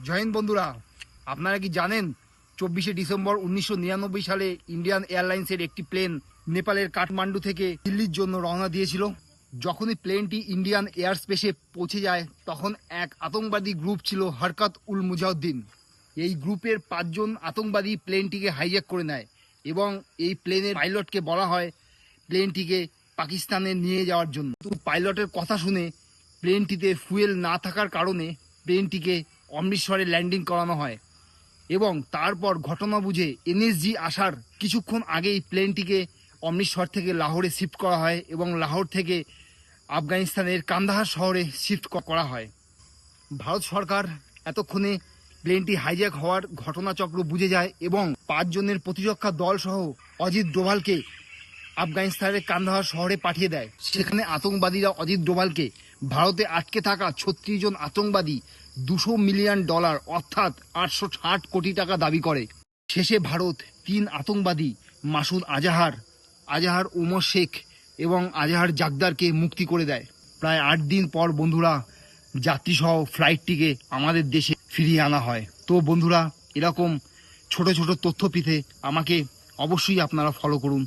জয় হিন্দ বন্ধুরা, আপনারা কি জানেন 24শে ডিসেম্বর 1999 সালে ইন্ডিয়ান এয়ারলাইন্সের একটি প্লেন নেপালের কাঠমান্ডু থেকে দিল্লির জন্য রওনা দিয়েছিল। যখনই প্লেনটি ইন্ডিয়ান এয়ার স্পেসে পৌঁছে যায় তখন এক আতঙ্কবাদী গ্রুপ ছিল হরকত উল মুজাহিদিন। এই গ্রুপের 5 জন আতঙ্কবাদী প্লেনটিকে হাইজ্যাক করে নেয় এবং এই প্লেনের পাইলটকে বলা হয় প্লেনটিকে পাকিস্তানে নিয়ে যাওয়ার জন্য। কিন্তু পাইলটের কথা শুনে প্লেনটিতে ফুয়েল না থাকার কারণে প্লেনটিকে অমৃতসরে ল্যান্ডিং করানো হয় এবং তারপর ঘটনা বুঝে এনএসজি আসার কিছুক্ষণ আগেই প্লেনটিকে অমৃতসর থেকে লাহোরে শিফট করা হয় এবং লাহোর থেকে আফগানিস্তানের কান্দাহার শহরে শিফট করা হয়। ভারত সরকার এতক্ষণে প্লেনটি হাইজ্যাক হওয়ার ঘটনাচক্র বুঝে যায় এবং 5 জনের প্রতিরক্ষা দল সহ অজিত ডোভালকে আফগানিস্তানের কান্দাহার শহরে পাঠিয়ে দেয়। সেখানে আতঙ্কবাদীরা অজিত ডোভালকে ভারতে আটকে থাকা 36 জন আতঙ্কবাদী $200 মিলিয়ন অর্থাৎ 860 কোটি টাকা দাবি করে। শেষে ভারত 3 আতঙ্কবাদী মাসুদ আজাহার ওমর শেখ এবং আজাহার জাগদারকে মুক্তি করে দেয়। প্রায় 8 দিন পর বন্ধুরা যাত্রীসহ ফ্লাইটটিকে আমাদের দেশে ফিরিয়ে আনা হয়। তো বন্ধুরা, এরকম ছোট ছোট তথ্য পেতে আমাকে অবশ্যই আপনারা ফলো করুন।